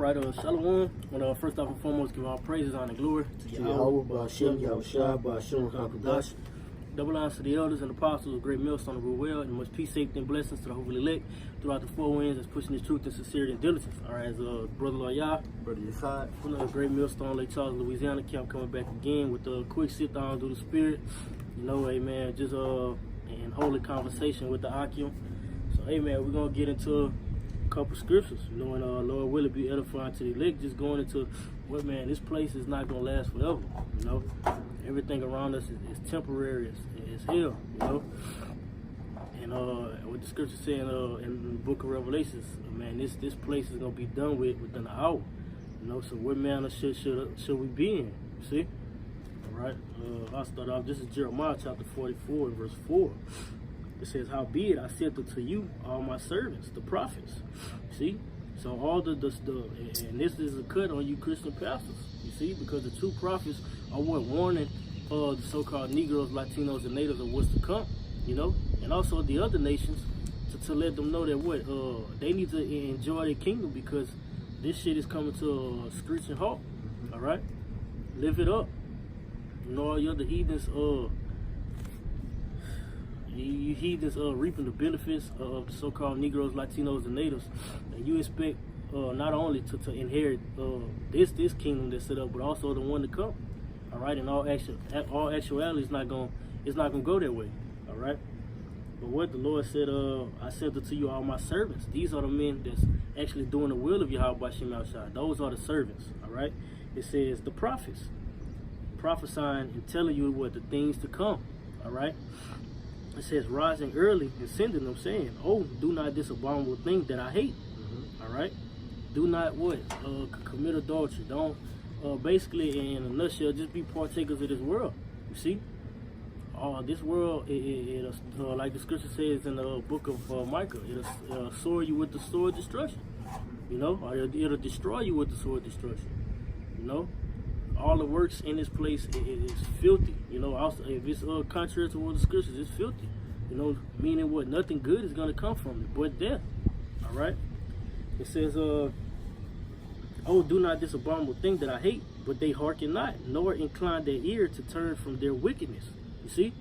Right, Shalom. First off and foremost, give all praises, honor, and glory to Yahweh, Ba'ashem, Yahushua, Ba'ashem, HaKadosh. Double honors to the elders and apostles of Great Millstone of Well, and much peace, safety, and blessings to the hopefully elect throughout the four winds that's pushing this truth and sincerity and diligence. All right, as Brother Loyal, Brother Yachad, from the Great Millstone, Lake Charles, Louisiana, kept coming back again with a quick sit down through the spirit. You know, amen, just in holy conversation with the Akim. So, amen, we're going to get into a couple scriptures, you know, and Lord will it be edifying to the elect, just going into what, man, this place is not going to last forever, you know. Everything around us is temporary as hell, you know. And what the scripture saying in the book of Revelations, man, this place is going to be done with within an hour, you know. So what manner should we be in, you see? All right, I'll start off. This is Jeremiah chapter 44 and verse 4. It says, "Howbeit I sent unto you all my servants, the prophets." See? So all the and this is a cut on you Christian pastors, you see, because the true prophets are what warning the so-called Negroes, Latinos, and natives of what's to come, you know, and also the other nations to let them know that what they need to enjoy their kingdom, because this shit is coming to a screeching halt. All right, live it up. You know, all you other heathens, you heathens reaping the benefits of the so-called Negroes, Latinos, and natives, and you expect not only to inherit this kingdom that's set up, but also the one to come. All right, and all actuality it's not gonna go that way. All right, but what the Lord said, I sent unto you all my servants. These are the men that's actually doing the will of Yahweh Ba'ashem Yahushua. Those are the servants. All right, it says the prophets prophesying and telling you what the things to come. All right. It says, rising early and sending them, saying, "Oh, do not this abominable thing that I hate." All right, do not what commit adultery. Don't basically, in a nutshell, just be partakers of this world. You see, this world, like the scripture says in the book of Micah, it'll sword you with the sword of destruction. You know, or it'll destroy you with the sword of destruction. You know. All the works in this place is filthy. You know, also if it's contrary to what the scriptures, it's filthy. You know, meaning what? Nothing good is going to come from it, but death. All right. It says, "Oh, do not this abominable thing that I hate, but they hearken not, nor incline their ear to turn from their wickedness." You see,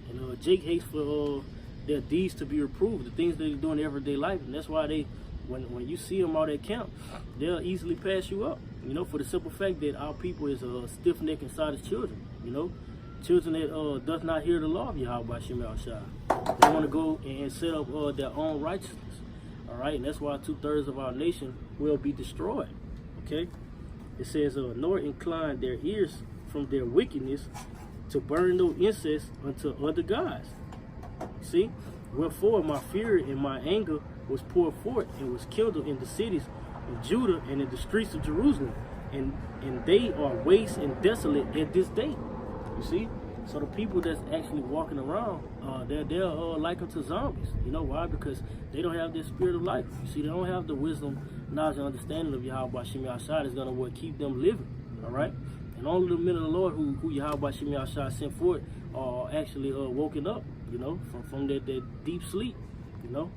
and Jake hates for their deeds to be reproved, the things they do in everyday life, and that's why they, when you see them out at camp, they'll easily pass you up. You know, for the simple fact that our people is stiff neck inside as children. You know, children that does not hear the law of Yahweh Ba'ashem Yahushua. They want to go and set up their own righteousness. All right, and that's why 2/3 of our nation will be destroyed. Okay, it says, "Nor incline their ears from their wickedness to burn no incense unto other gods." See, wherefore my fury and my anger was poured forth and was kindled in the cities of Judah and in the streets of Jerusalem, and they are waste and desolate at this day. You see, so the people that's actually walking around, they're like unto zombies. You know why? Because they don't have this spirit of life. You see, they don't have the wisdom, knowledge, and understanding of Yahweh Ba'ashem Yahushua is gonna keep them living. All right, and only the men of the Lord who Yahweh Ba'ashem Yahushua sent forth are actually woken up. You know, from that deep sleep. You know,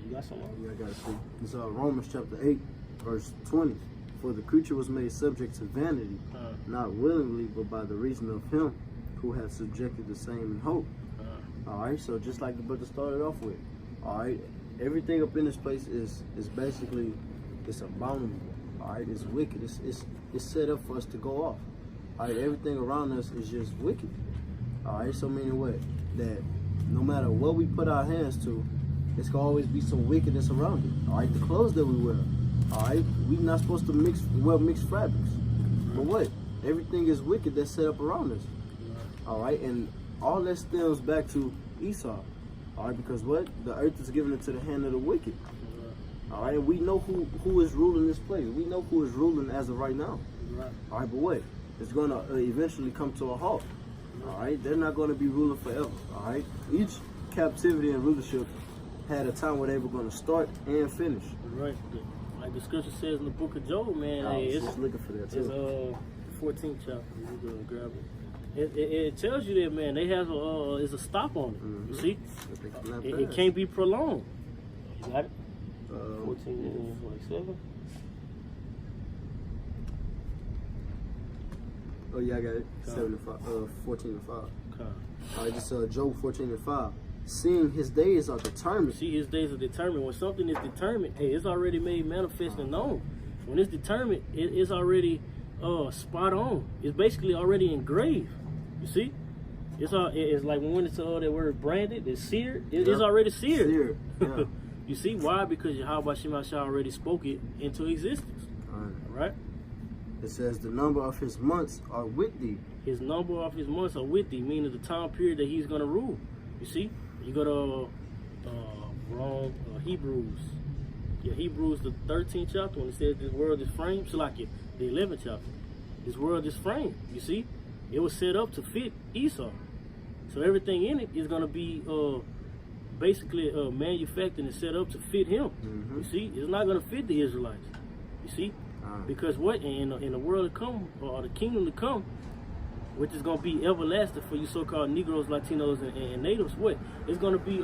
you got something? Yeah, I got to see. It's Romans chapter 8, verse 20. "For the creature was made subject to vanity, not willingly, but by the reason of him who hath subjected the same in hope." All right, so just like the brother started off with, all right, everything up in this place is basically, it's abominable. All right, it's wicked. It's set up for us to go off. All right, everything around us is just wicked. All right, so meaning what? That no matter what we put our hands to, it's gonna always be some wickedness around it. All right, the clothes that we wear. All right, we're not supposed to wear mixed fabrics. But what? Everything is wicked that's set up around us. All right, and all that stems back to Esau. All right, because what? The earth is given into the hand of the wicked. All right, and we know who is ruling this place. We know who is ruling as of right now. All right, but what? It's gonna eventually come to a halt. All right, they're not going to be ruling forever. All right, each captivity and rulership had a time where they were going to start and finish. Right, like the scripture says in the book of Job, man. I was just looking for that too. It's 14th chapter. You go grab it. It tells you that, man. They have is a stop on it. You see, it can't be prolonged. You got it. 14 and 47. Oh yeah, I got it. 14 and 5. Okay. All right, just Job 14 and 5. Seeing his days are determined. See, his days are determined. When something is determined, hey, it's already made manifest and known. When it's determined, it's already spot on. It's basically already engraved. You see? It's like when it's that word branded, it's seared. It's already seared. Seared. Yeah. You see why? Because Yahweh Shema Shah already spoke it into existence. Right? It says the number of his months are with thee. His number of his months are with thee, meaning the time period that he's gonna rule. You see? You go to Hebrews. Yeah, Hebrews the 13th chapter when it says this world is framed. So like the 11th chapter. This world is framed. You see? It was set up to fit Esau. So everything in it is gonna be basically manufactured and set up to fit him. Mm-hmm. You see? It's not gonna fit the Israelites. You see? Because what in the world to come, or the kingdom to come, which is gonna be everlasting for you so-called Negroes, Latinos, and natives, what? It's gonna be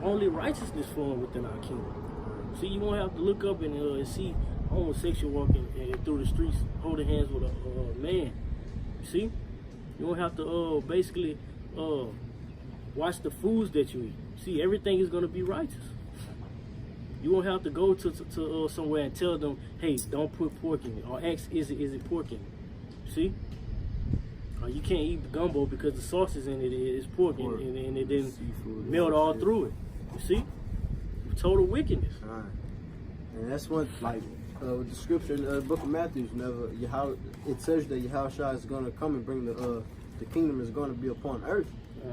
only righteousness flowing within our kingdom. See, you won't have to look up and see homosexual walking through the streets holding hands with a man. You see? You won't have to basically watch the foods that you eat. See, everything is gonna be righteous. You won't have to go to somewhere and tell them, hey, don't put pork in it, or ask, is it pork in it? See? You can't eat the gumbo because the sauce is in it is pork. And it didn't melt all through it. You see? Total wickedness. And that's what, like, the scripture in the book of Matthew, it says that Yahushua is going to come and bring the kingdom is going to be upon earth.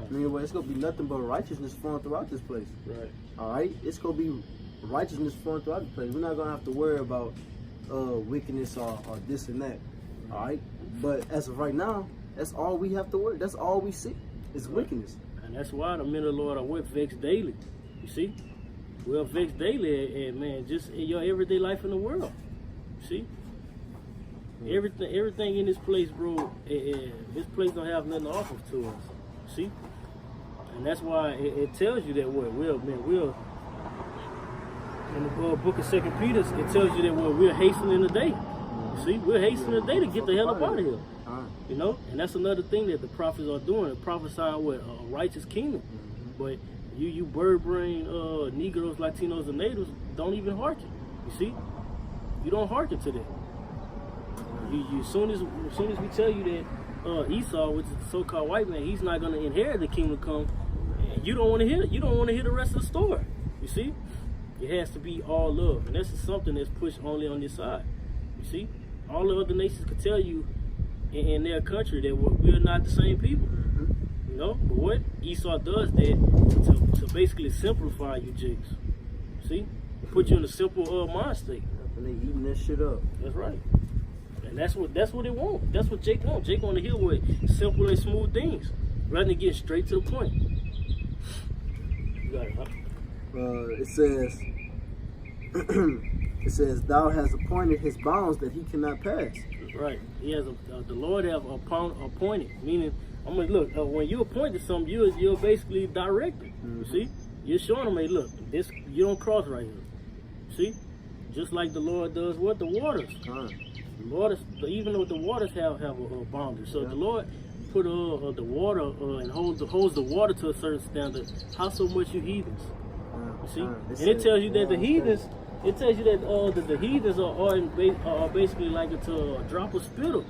Meanwhile, it's going to be nothing but righteousness flowing throughout this place. Right. All right? It's going to be righteousness flowing throughout the place. We're not going to have to worry about wickedness or this and that. All right? But as of right now, that's all we have to worry. That's all we see is wickedness. And that's why the men of the Lord are vexed daily. You see? We're vexed daily, and man, just in your everyday life in the world. You see? Everything in this place, bro, this place don't have nothing to offer to us. See? And that's why it tells you that we're in the book of 2 Peter, it tells you that we're hastening the day. You see? We're hastening the day to get the hell up out of here. You know? And that's another thing that the prophets are doing. They're prophesying with a righteous kingdom. But you bird brain Negroes, Latinos, and natives don't even hearken. You see? You don't hearken to that. As soon as we tell you that Esau, which is the so-called white man, he's not going to inherit the kingdom come, you don't want to hear it. You don't want to hear the rest of the story. You see? It has to be all love. And this is something that's pushed only on this side. You see? All the other nations could tell you in their country that we're not the same people. You know? But what Esau does that to basically simplify you jigs. See? Put you in a simple mind state. And they eating that shit up. That's right. And that's what it wants. That's what Jake wants. Jake want to hear what simple and smooth things, rather than get straight to the point. You got it, huh? It says, thou hast appointed his bounds that he cannot pass. Right. He has the Lord have appointed, meaning, I mean, look, when you appointed something, you're basically directing. You see, you're showing them, hey, look, this you don't cross right here. See, just like the Lord does what the waters. The waters, even though the waters have a boundary, so the Lord put the water and holds the water to a certain standard. How so much you heathens? You see, and it tells you that the heathens. It tells you that the heathens are basically like a drop of spittle.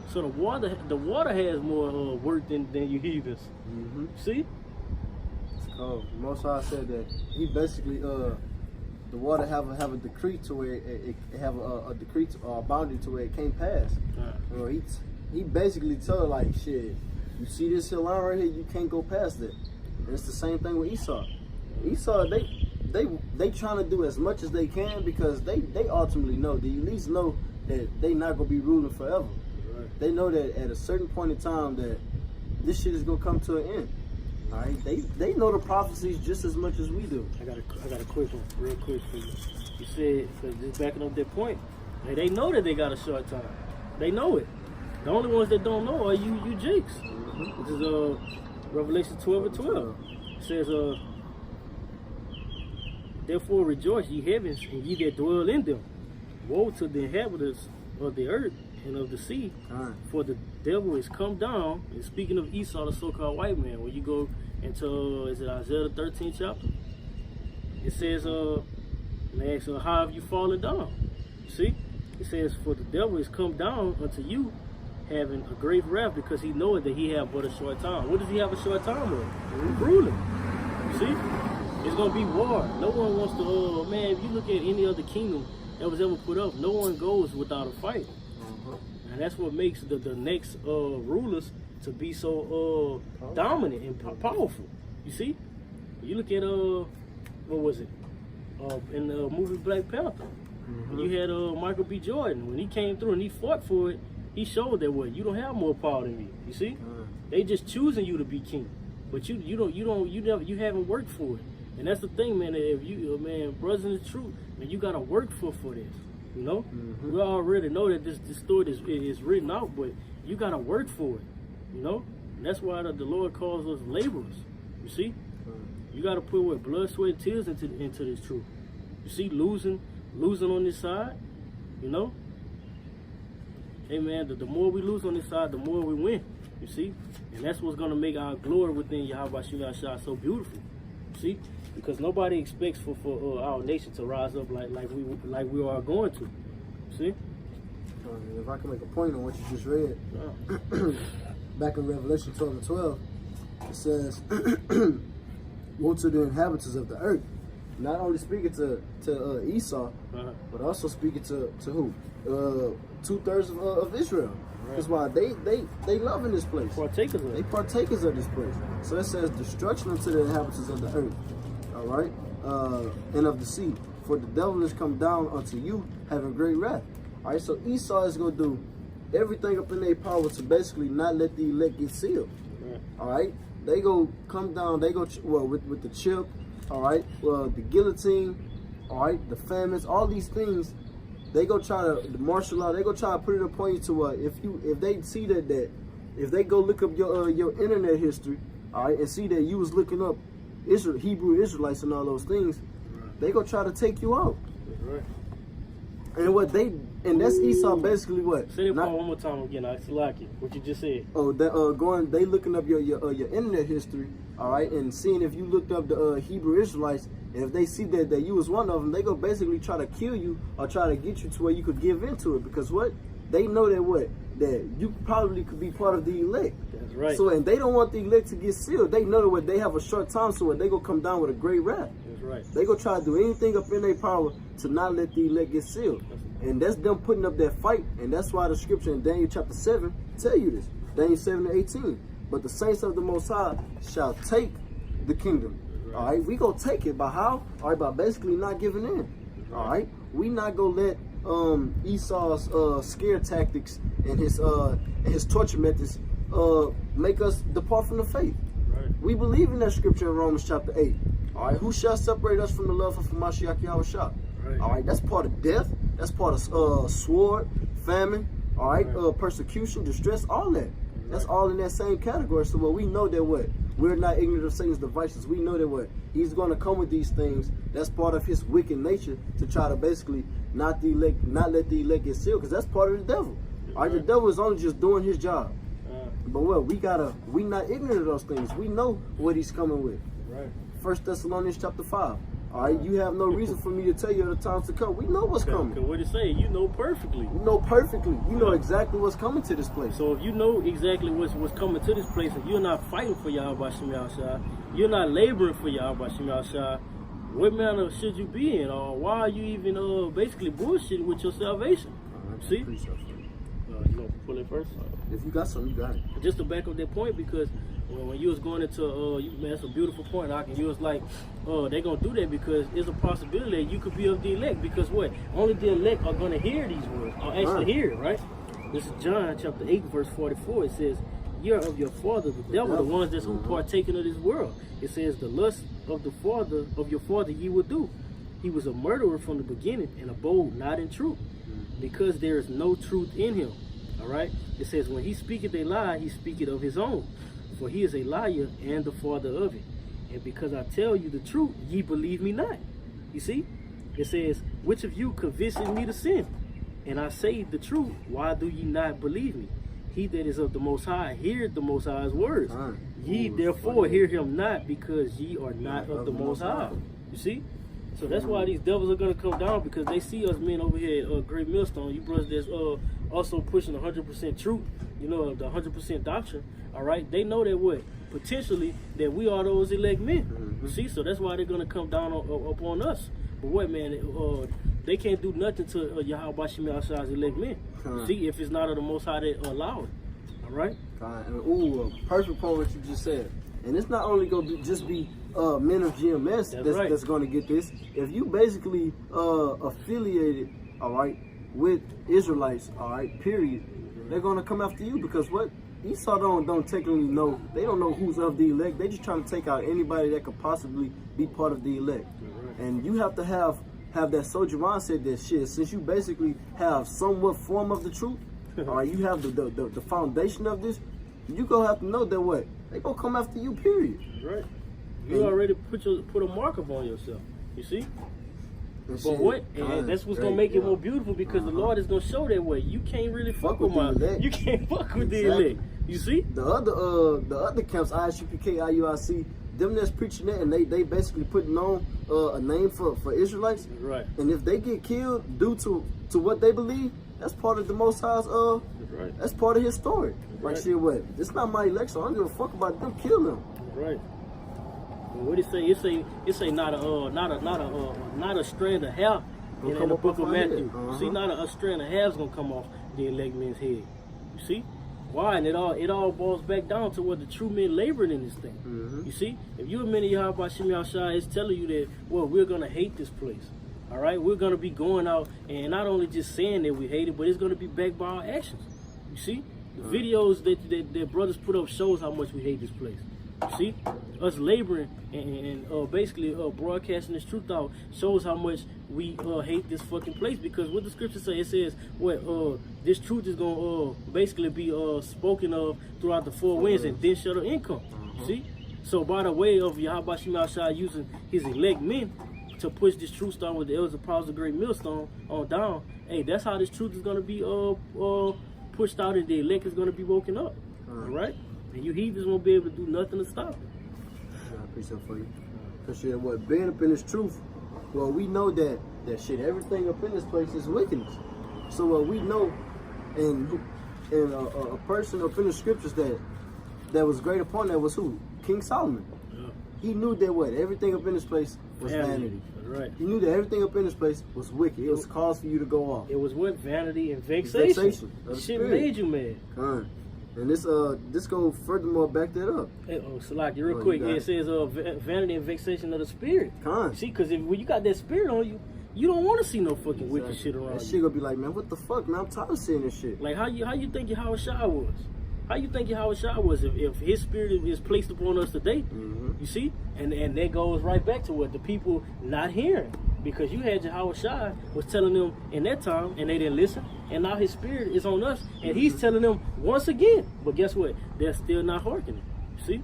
So the water has more worth than you heathens. See? Most High said that he basically the water have a decree to where it have a decree or a boundary to where it can't pass. You know, he basically told like, shit, you see this hill line right here, you can't go past it. And it's the same thing with Esau. Esau, they trying to do as much as they can because they ultimately know, they at least know that they not gonna be ruling forever. Right. They know that at a certain point in time that this shit is gonna come to an end. All right, they know the prophecies just as much as we do. I got a quick one, real quick for you. You said, so just backing up that point, they know that they got a short time. They know it. The only ones that don't know are you jakes. Which is Revelation 12:12. It says, therefore rejoice, ye heavens, and ye that dwell in them. Woe to the inhabitants of the earth, and of the sea. For the devil is come down. And speaking of Esau, the so-called white man, when you go into is it Isaiah the 13th chapter? It says, man, so how have you fallen down? See, it says, for the devil is come down unto you, having a great wrath, because he knoweth that he have but a short time. What does he have a short time of? Ruling. You see, it's gonna be war. No one wants to. Man, if you look at any other kingdom that was ever put up, no one goes without a fight. And that's what makes the next rulers to be so dominant and powerful. You see, you look at what was it in the movie Black Panther? You had Michael B. Jordan, when he came through and he fought for it. He showed that what you don't have more power than me. You see, they just choosing you to be king, but you haven't worked for it. And that's the thing, man. If you man, brothers in the truth, man, you gotta work for this. You know, we already know that this story is written out, but you gotta work for it. You know, and that's why the Lord calls us laborers. You see, you gotta put what blood, sweat, and tears into this truth. You see, losing on this side. You know. Hey man, the more we lose on this side, the more we win. You see, and that's what's gonna make our glory within Yahweh Shah so beautiful. See, because nobody expects for our nation to rise up like we are going to. See, if I can make a point on what you just read, back in Revelation 12:12, it says, "Woe to the inhabitants of the earth." Not only speaking to Esau, but also speaking to who? 2/3 of Israel. That's why they love in this place. They partakers of this place. So it says destruction unto the inhabitants of the earth. All right, and of the sea. For the devil is come down unto you, having great wrath. All right, so Esau is gonna do everything up in their power to basically not let the elect get sealed. All right, they go come down. They go with the chip. All right, the guillotine. All right, the famines. All these things. They go try to the martial law. They go try to put it upon you to if they see that if they go look up your internet history, all right, and see that you was looking up Hebrew Israelites and all those things, they go try to take you out. And that's Esau basically what? Say that part one more time again. I like it. What you just said. Oh, they looking up your internet history, all right, and seeing if you looked up the Hebrew Israelites. And if they see that you was one of them, they go basically try to kill you or try to get you to where you could give into it. Because they know that you probably could be part of the elect. That's right. So, and they don't want the elect to get sealed. They know that they have a short time, so they go come down with a great wrath. That's right. They go try to do anything up in their power to not let the elect get sealed. And that's them putting up that fight. And that's why the scripture in Daniel chapter 7 tell you this. Daniel 7:18. But the saints of the Most High shall take the kingdom. All right, we gonna take it by how? All right, by basically not giving in. All right, we not gonna let Esau's scare tactics and his torture methods make us depart from the faith. Right. We believe in that scripture in Romans chapter 8. All right, who shall separate us from the love of Mashiach Yahushua? Right. All right, that's part of death. That's part of sword, famine. All right, persecution, distress, all that. That's all in that same category. So we know that we're not ignorant of Satan's devices. We know that he's going to come with these things. That's part of his wicked nature to try to basically not let the elect get sealed, because that's part of the devil. All right, the devil is only just doing his job. But we not ignorant of those things. We know what he's coming with. Right. 1 Thessalonians chapter 5. All right, you have no reason for me to tell you the times to come. We know what's coming. What it say? You know perfectly. You know perfectly. You know exactly what's coming to this place. So if you know exactly what's coming to this place, and you're not fighting for Yahweh Shemel Shah, you're not laboring for Yahweh Shemel Shah, what manner should you be in? Or why are you even basically bullshitting with your salvation? See? You gonna pull it first? If you got something, you got it. Just to back up that point, because when you was going into, man, that's a beautiful point, and you was like, they're going to do that because it's a possibility that you could be of the elect, because only the elect are going to hear these words, or actually hear it, right? This is John chapter 8, verse 44. It says, "You're of your father, the devil, the ones that's who partaking of this world." It says, "The lust of your father ye will do. He was a murderer from the beginning and abode not in truth, because there is no truth in him." All right? It says, "When he speaketh a lie, he speaketh of his own. For he is a liar and the father of it. And because I tell you the truth, ye believe me not." You see? It says, "Which of you convinces me to sin?" and I say the truth, why do ye not believe me? He that is of the Most High heareth the Most High's words. Ye therefore hear him not, because ye are not of the Most High. You see? So that's why these devils are going to come down, because they see us men over here at Great Millstone, you brothers that's also pushing 100% truth, you know, the 100% doctrine, all right? They know that what? Potentially that we are those elect men. You see? So that's why they're going to come down upon us. But what, man, they can't do nothing to Yahweh Shem Yahshua's elect men. See, if it's not of the Most High that allow it. All right? Ooh, perfect point what you just said. And it's not only going to just be men of GMS that's going to get this. If you basically affiliated, all right, with Israelites, all right, period, they're going to come after you, because what? Esau don't technically know. They don't know who's of the elect. They just trying to take out anybody that could possibly be part of the elect. And you have to have that soldier mindset that shit, since you basically have somewhat form of the truth, all right, you have the foundation of this, you gonna have to know that what? They gonna come after you, period. Right. You already put a mark upon yourself. You see? But what? And that's what's gonna make it more beautiful, because the Lord is gonna show that way. You can't really fuck with my elect. You can't fuck with the elect. You see? The other camps, ISUPK, IUIC, them that's preaching that, and they basically putting on a name for Israelites. Right. And if they get killed due to what they believe, that's part of the Most High's that's part of his story. Like shit, what? It's not my election. I don't give a fuck about them. Kill them. Right. Well, what it say? It say not a strand of hair in the book of Matthew. See, not a strand of hair is gonna come off the elect men's head. You see? Why? And it all boils back down to what the true men laboring in this thing. You see? If you're a man of Yahweh Shem Yahshua, it's telling you that, well, we're gonna hate this place. All right? We're gonna be going out and not only just saying that we hate it, but it's gonna be backed by our actions. You see? The videos that brothers put up shows how much we hate this place. You see? Us laboring and basically broadcasting this truth out shows how much we hate this fucking place, because what the scripture say, it says what this truth is gonna basically be spoken of throughout the four winds, and then shall the income. See? So by the way of Yahweh Shem Yahshua using his elect men to push this truth down with the elders of powers of Great Millstone on down, hey, that's how this truth is gonna be pushed out, and the elect is gonna be woken up. All right? And you heathens won't be able to do nothing to stop it. I appreciate it for you. Because shit, what, being up in this truth, well, we know that shit, everything up in this place is wickedness. So what we know, and a person up in the scriptures that was great upon that was who? King Solomon. Yeah. He knew that what? Everything up in this place was vanity. Right. He knew that everything up in this place was wicked. It was cause for you to go off. It was what? Vanity and vexation. Shit made you mad. And this go furthermore back that up. Hey, Salaki, real quick, it says vanity and vexation of the spirit. See, because when you got that spirit on you, you don't want to see no fucking wicked shit around you. That shit gonna be like, man, what the fuck, man? I'm tired of seeing this shit. Like, how you think Yahweh Shai was? How you think Yahweh Shai was if his spirit is placed upon us today? You see? And that goes right back to what the people not hearing. Because you had Yahweh Shai was telling them in that time, and they didn't listen. And now his spirit is on us, and he's telling them once again. But guess what? They're still not hearkening. See?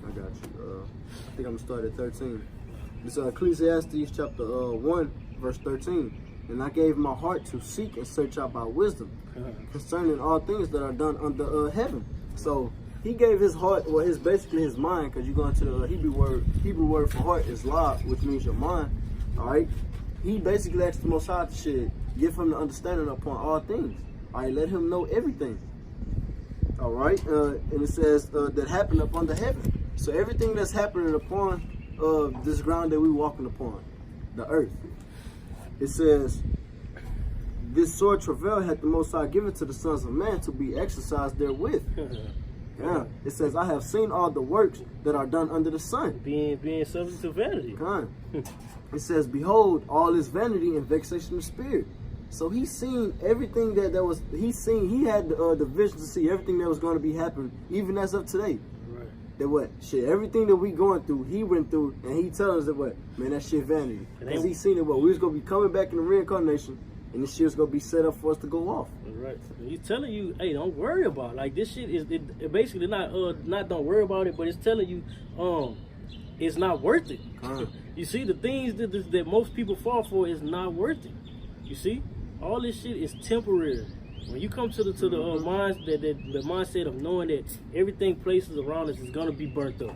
I got you. I think I'm going to start at 13. It's Ecclesiastes chapter 1, verse 13. And I gave my heart to seek and search out by wisdom concerning all things that are done under heaven. So he gave his heart, well, basically his mind, because you're going to the Hebrew word for heart is la, which means your mind. All right, he basically asked the Most High to give him the understanding upon all things. All right, let him know everything. All right, and it says that happened up under heaven. So everything that's happening upon this ground that we walking upon, the earth. It says, this sore travail hath the Most High given to the sons of man to be exercised therewith. Yeah. It says, I have seen all the works that are done under the sun. Being subject to vanity. It says, behold, all is vanity and vexation of spirit. So he's seen everything that was, he had the vision to see everything that was going to be happening, even as of today. Right. That what? Shit, everything that we going through, he went through, and he telling us that what? Man, that shit vanity. Because he seen it, what? We was going to be coming back in the reincarnation, and this shit's going to be set up for us to go off. Right. He's telling you, hey, don't worry about it. Like, this shit is it basically not don't worry about it, but it's telling you, it's not worth it. You see, the things that most people fall for is not worth it. You see? All this shit is temporary. When you come to the mindset of knowing that everything places around us is gonna be burnt up,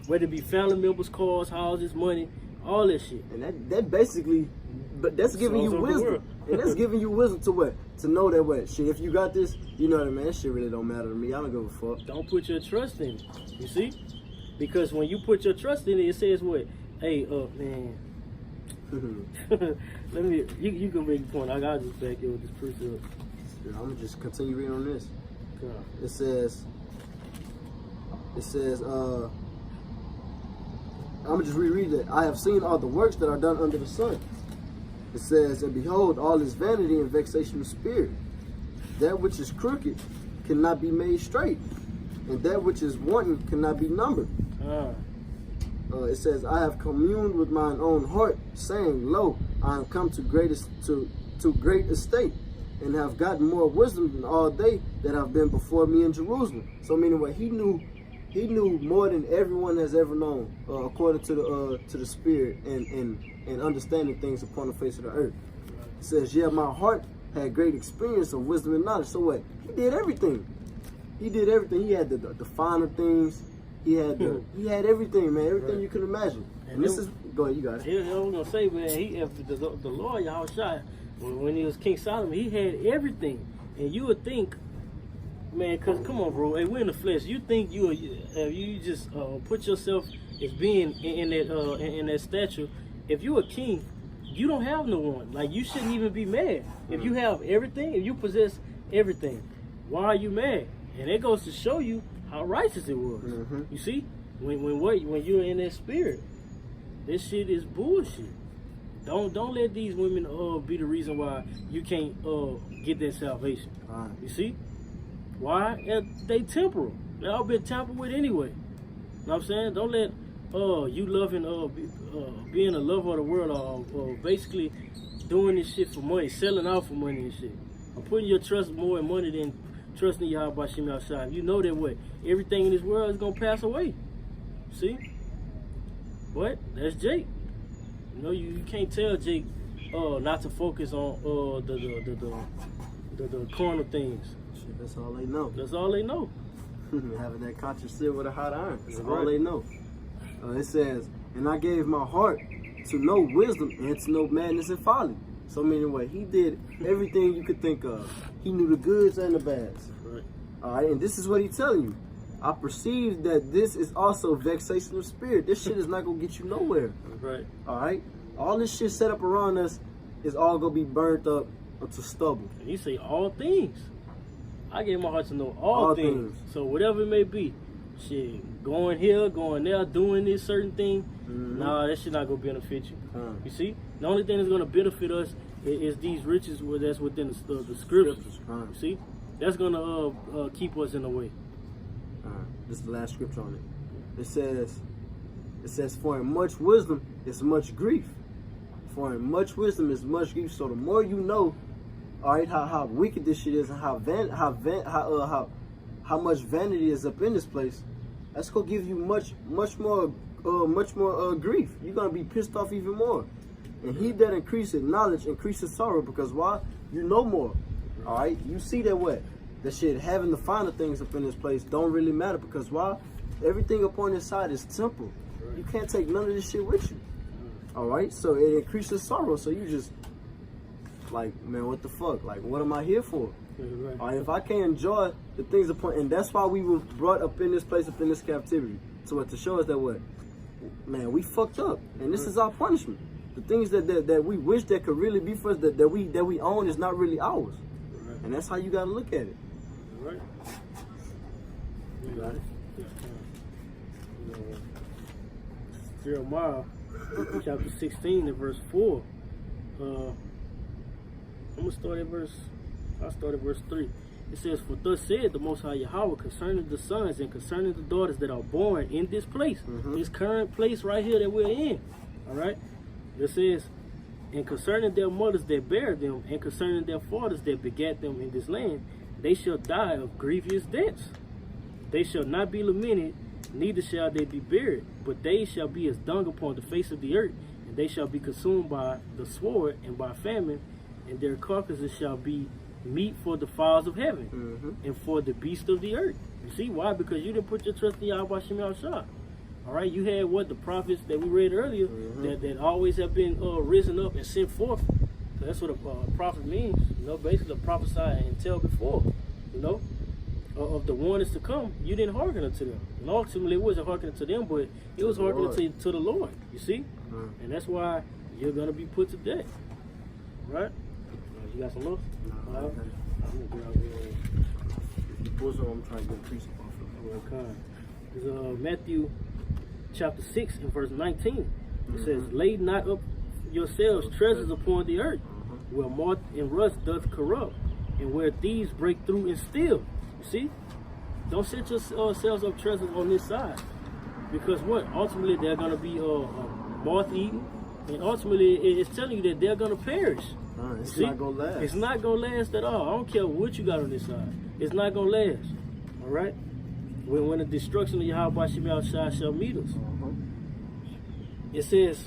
whether it be family members, cars, houses, money, all that shit. And that basically, but that's giving you wisdom. And that's giving you wisdom to what? To know that what? Shit, if you got this, you know what I mean? That shit really don't matter to me. I don't give a fuck. Don't put your trust in it. You see? Because when you put your trust in it, it says what? Hey, man. Let me, you can make a point. I got just back here with this precept. I'm gonna just continue reading on this. Okay. It says, I'm gonna just reread it. I have seen all the works that are done under the sun. It says, and behold, all is vanity and vexation of spirit. That which is crooked cannot be made straight, and that which is wanting cannot be numbered. It says, I have communed with mine own heart, saying, lo, I am come to great estate, and have gotten more wisdom than all they that have been before me in Jerusalem. So meaning what he knew more than everyone has ever known, according to the spirit and understanding things upon the face of the earth. It says, yeah, my heart had great experience of wisdom and knowledge. So what? He did everything. He did everything. He had the finer things. He had everything, man. Everything you could imagine. And this is, go ahead, you got it. Yeah, I was gonna say, man, the Lord Yahushua, when he was King Solomon, he had everything. And you would think, man, cause come on, bro, hey, we're in the flesh. You think you just put yourself as being in that stature. If you're a king, you don't have no one. Like, you shouldn't even be mad. If you have everything, if you possess everything, why are you mad? And it goes to show you how righteous it was. You see, when you're in that spirit, this shit is bullshit. Don't let these women be the reason why you can't get that salvation. You see, why? They temporal. They all been tampered with anyway. You know what I'm saying? Don't let you loving being a lover of the world or basically doing this shit for money, selling out for money and shit. Or putting your trust more in money than trusting Yahweh Shem Yahshua. You know that way. Everything in this world is gonna pass away. See? What? That's Jake. You know, you can't tell Jake not to focus on the carnal things. Shit, that's all they know. That's all they know. Having that conscience still with a hot iron. That's all they know. It says, and I gave my heart to know wisdom and to know madness and folly. So meaning what? He did everything you could think of. He knew the goods and the bads. Right. All right, and this is what he's telling you. I perceive that this is also vexation of spirit. This shit is not gonna get you nowhere. Right. All right. All this shit set up around us is all gonna be burnt up to stubble. And he say all things. I gave my heart to know all things. So whatever it may be, shit, going here, going there, doing this certain thing, nah, that shit not gonna benefit you. You see, the only thing that's gonna benefit us is these riches that's within the scriptures. You see, that's gonna keep us in the way. This is the last scripture on it. It says, for in much wisdom is much grief. For in much wisdom is much grief. So the more you know, all right, how wicked this shit is and how much vanity is up in this place, that's gonna give you much more grief. You're gonna be pissed off even more. And he that increases knowledge increases sorrow, because why? You know more. All right, you see that what? That shit, having the finer things up in this place don't really matter, because why? Everything up on this side is temporal. You can't take none of this shit with you. All right, so it increases sorrow. So you just like, man, what the fuck? Like, what am I here for? Right. All right, if I can't enjoy the things upon, and that's why we were brought up in this place, up in this captivity, to show us that what, man, we fucked up, and this is our punishment. The things that we wish that could really be for us, that we own, is not really ours, and that's how you gotta look at it. Right. You got it. Jeremiah chapter 16 and verse 4. I'll start at verse 3. It says, for thus said the Most High Yahweh concerning the sons and concerning the daughters that are born in this place, this current place right here that we're in. All right. It says, and concerning their mothers that bare them, and concerning their fathers that begat them in this land, they shall die of grievous deaths. They shall not be lamented, neither shall they be buried, but they shall be as dung upon the face of the earth, and they shall be consumed by the sword and by famine, and their carcasses shall be meat for the fowls of heaven, and for the beasts of the earth. You see why? Because you didn't put your trust in Yahweh Shem Yahushua. All right, you had what the prophets that we read earlier that always have been risen up and sent forth. So that's what a prophet means. You know, basically prophesy and tell before. You know, of the one is to come. You didn't hearken unto them, and ultimately it wasn't hearkening to them, but it was hearkening to the Lord. You see, and that's why you're gonna be put to death. Right? You got some more? No, I'm gonna grab you pull some, I'm trying to get a piece off of it. It's Matthew chapter 6 and verse 19. It says, lay not up yourselves treasures upon the earth, where moth and rust doth corrupt, and where thieves break through and steal. You see? Don't set yourselves up treasures on this side. Because what? Ultimately, they're going to be moth eaten, and ultimately, it's telling you that they're going to perish. It's not going to last. It's not going to last at all. I don't care what you got on this side. It's not going to last. All right? When the destruction of Yahweh Shem Yahushua shall meet us. It says,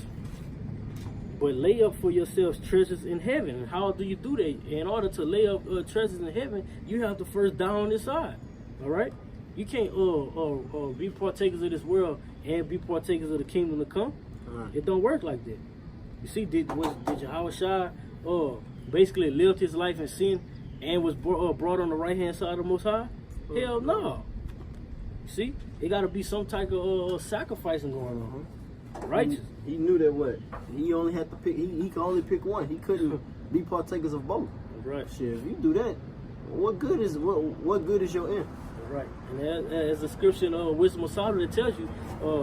but lay up for yourselves treasures in heaven. And how do you do that? In order to lay up treasures in heaven, you have to first die on this side. All right? You can't be partakers of this world and be partakers of the kingdom to come. It don't work like that. You see, did Yahushua basically lived his life in sin and was brought on the right hand side of the Most High? Hell no. See, it got to be some type of sacrificing going on. Righteous. He knew that what? He only had to pick. He could only pick one. He couldn't be partakers of both. Right. Shit, if you do that, what good is your end? Right. And as the scripture in Wisdom of Solomon that tells you,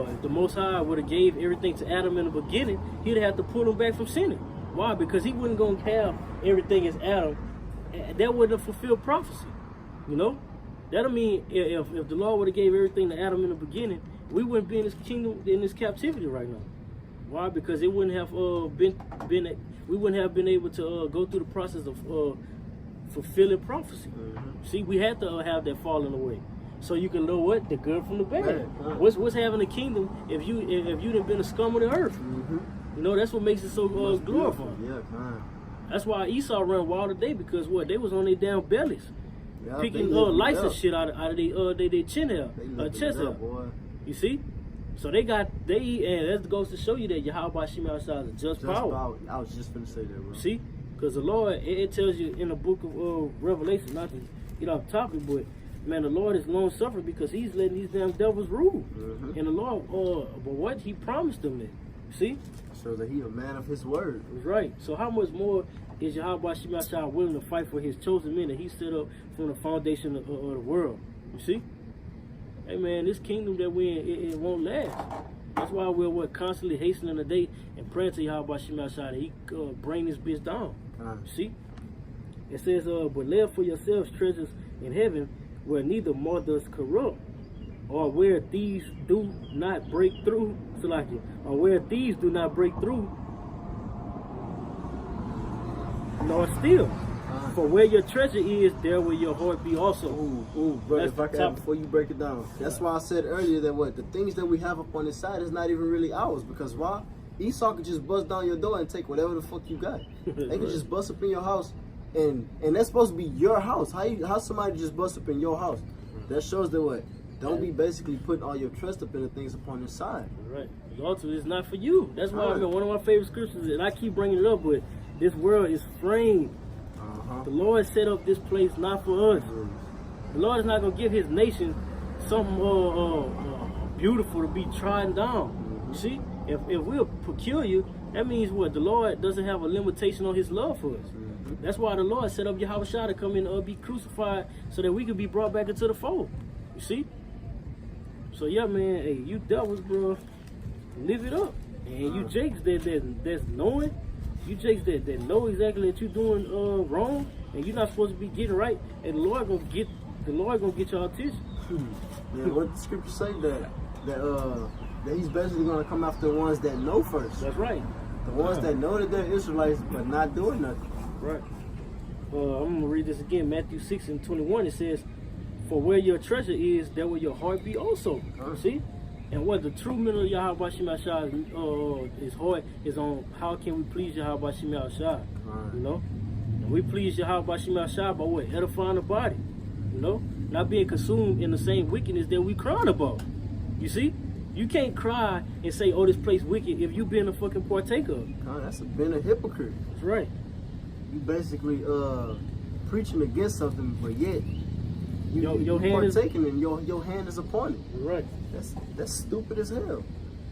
if the Most High would have gave everything to Adam in the beginning, he'd have to pull him back from sinning. Why? Because he wasn't going to have everything as Adam. That wouldn't have fulfilled prophecy. You know? That'll mean if the Lord would have gave everything to Adam in the beginning, we wouldn't be in this kingdom, in this captivity right now. Why? Because it wouldn't have we wouldn't have been able to go through the process of fulfilling prophecy. See, we had to have that falling away, so you can know what the good from the bad. What's having a kingdom if you done been a scum of the earth? You know, that's what makes it so glorified. Yeah, that's why Esau ran wild today, because what, they was on their damn bellies. Yeah, Picking license shit out of their chin hair, chest hair. You see? So they eat, and that goes to show you that Yahweh Shem Yahushua is a just power. I was just finna say that, bro. See? Because the Lord, it tells you in the book of Revelation, not to get off topic, but man, the Lord is long suffering because he's letting these damn devils rule. And the Lord, but what? He promised them that. See? So that he a man of his word. That's right. So how much more is Yahweh Shem Yahushua willing to fight for his chosen men that he set up from the foundation of the world? You see? Hey man, this kingdom that we're in, it won't last. That's why we're constantly hastening the day and praying to Yahweh Shem Yahushua that he bring this bitch down. See? It says, but lay up for yourselves treasures in heaven where neither moth does corrupt, or where thieves do not break through, or where thieves do not break through, nor steal. For where your treasure is, there will your heart be also. Ooh, brother, if I can, before you break it down. That's why I said earlier that the things that we have up on this side is not even really ours. Because why? Esau could just bust down your door and take whatever the fuck you got. They could just bust up in your house, and that's supposed to be your house. How somebody just bust up in your house? That shows that don't be basically putting all your trust up in the things upon this side. Right. Ultimately, it's not for you. That's why one of my favorite scriptures, and I keep bringing it up, but this world is framed. The Lord set up this place not for us. The Lord is not going to give his nation something beautiful to be trodden down. You see? If we're peculiar, that means what? The Lord doesn't have a limitation on his love for us. That's why the Lord set up Yahushua to come in and be crucified so that we could be brought back into the fold. You see? So yeah, man, hey, you devils, bro, live it up. And you jakes that's knowing, you jakes that know exactly that you're doing wrong, and you're not supposed to be getting right, and the Lord gonna get your attention. Yeah, what the scripture say that he's basically gonna come after the ones that know first. That's right. The ones that know that they're Israelites but not doing nothing. Right. I'm gonna read this again. Matthew 6 and 21. It says, "For where your treasure is, there will your heart be also." See? And what the true meaning of Yahweh Shem Yahushua is heart is on how can we please Yahweh Shem Yahushua. You know? We please Yahweh Shema Shah by what? Edifying the body. You know? Not being consumed in the same wickedness that we crying about. You see? You can't cry and say, oh, this place wicked if you been a fucking partaker of it. That's been a hypocrite. That's right. You basically preaching against something, but yet your hand partaking and your hand is upon it. Right. That's stupid as hell.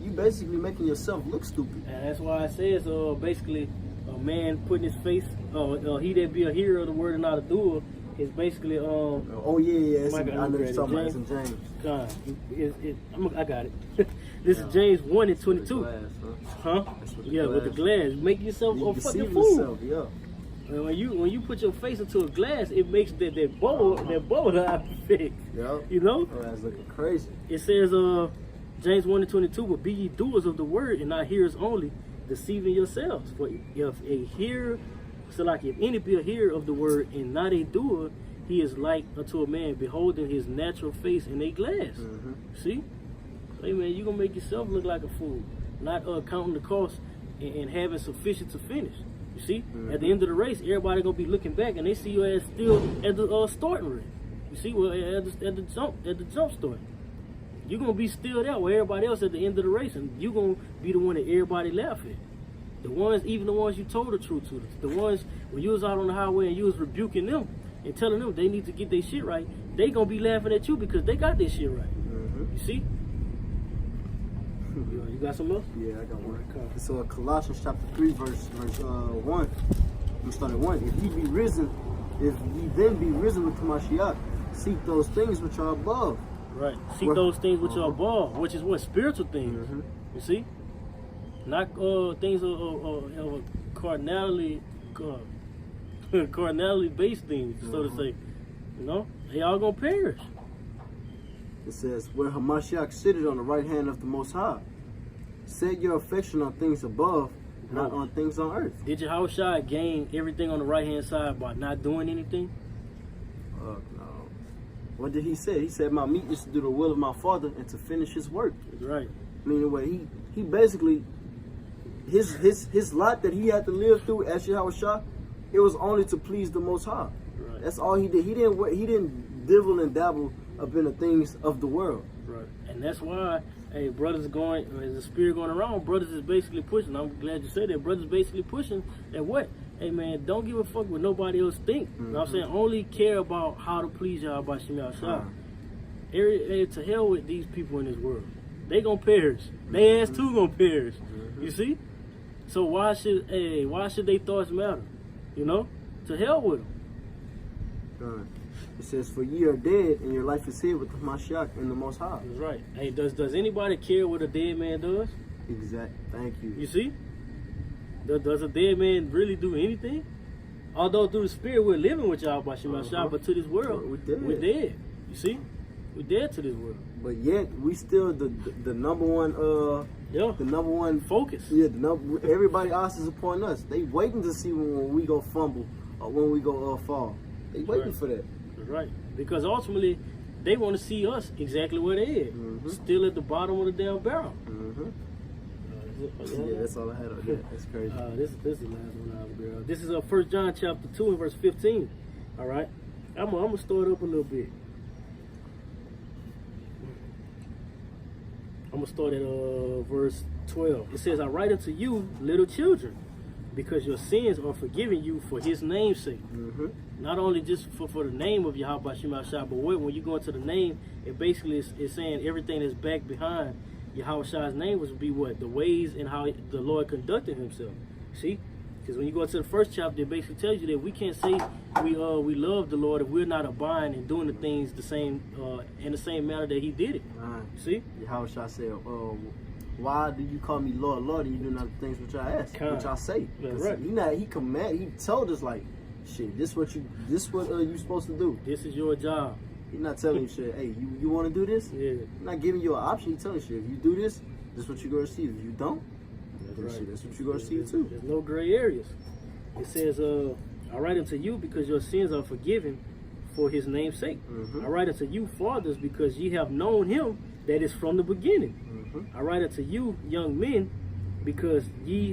You basically making yourself look stupid. And that's why it says basically a man putting his face, he that be a hearer of the word and not a doer, is basically oh yeah, I know what you're talking about. It's in James. I got it. This is James 1:22. Glass, huh? Yeah, with the glass. Make yourself a fucking fool. And when you put your face into a glass, it makes that bubble out fix. Yeah. You know? Oh, that's looking crazy. It says James 1:22, but be ye doers of the word and not hearers only, deceiving yourselves. For if a hearer, so like if any be a hearer of the word and not a doer, he is like unto a man beholding his natural face in a glass. See? Hey man, you gonna make yourself look like a fool, not counting the cost and having sufficient to finish. You see? At the end of the race, everybody gonna be looking back and they see you as still at the starting rate. You see, well at the jump start. You're gonna be still there with everybody else at the end of the race, and you're gonna be the one that everybody laugh at. The ones, even the ones you told the truth to, the ones when you was out on the highway and you was rebuking them and telling them they need to get their shit right, they gonna be laughing at you because they got their shit right. You see? You got some else? Yeah, I got one. So Colossians chapter 3, verse 1. We start at 1. If ye then be risen with Mashiach, seek those things which are above. Right. Seek those things which are above, which is what? Spiritual things. You see? Not things of carnally based things, so to say. You know? They all gonna perish. It says, where Hamashiach sitteth on the right hand of the Most High. Set your affection on things above, not on things on earth. Did Yahushua gain everything on the right hand side by not doing anything? No. What did he say? He said, my meat is to do the will of my Father and to finish his work. That's right. Meaning what he basically, his lot that he had to live through as Yahushua, it was only to please the Most High. Right. That's all he did. He didn't dibble and dabble up in the things of the world. Right. And that's why, hey, brothers going, as the spirit going around, brothers is basically pushing. I'm glad you said that. Brothers basically pushing that what? Hey man, don't give a fuck what nobody else think. You know what I'm saying? Only care about how to please y'all by Shema Shah. To hell with these people in this world. They gonna perish. They ass too gonna perish. You see? So why should they thoughts matter? You know? To hell with them. It says, for ye are dead and your life is hid with the Mashiach and the Most High. That's right. Hey, does anybody care what a dead man does? Exactly. Thank you. You see? Does a dead man really do anything? Although through the spirit we're living with y'all by Shema Shah, but to this world, we're dead. You see? We're dead to this world. But yet, we still the number one, the number one focus. Yeah, everybody else is upon us. They waiting to see when we go fumble or when we go fall. They waiting for that. Right. Because ultimately, they want to see us exactly where they is. Still at the bottom of the damn barrel. Yeah, that's all I had on that. That's crazy. This is the last one out, girl. This is 1 John chapter 2 and verse 15. All right? I'm going to store it up a little bit. I'm going to start at verse 12. It says, I write unto you, little children, because your sins are forgiven you for his name's sake. Not only just for the name of Yahweh Shema Shah, but when you go into the name, it basically is saying everything that's back behind Yahweh Shah's name would be what? The ways and how the Lord conducted himself. See? Because when you go into the first chapter, it basically tells you that we can't say we love the Lord if we're not abiding and doing the things the same in the same manner that he did it. See? Yahweh Shah said, why do you call me Lord, Lord, and you do not the things which I ask, which I say? Right. He told us like, shit, this what you supposed to do. This is your job. He's not telling you shit, hey, you want to do this? Yeah. He's not giving you an option. He's telling you shit, if you do this, this is what you're going to receive. If you don't, that's what you're going to receive too. There's no gray areas. It says, I write unto you because your sins are forgiven for his name's sake. I write unto you, fathers, because ye have known him that is from the beginning. I write unto you, young men, because ye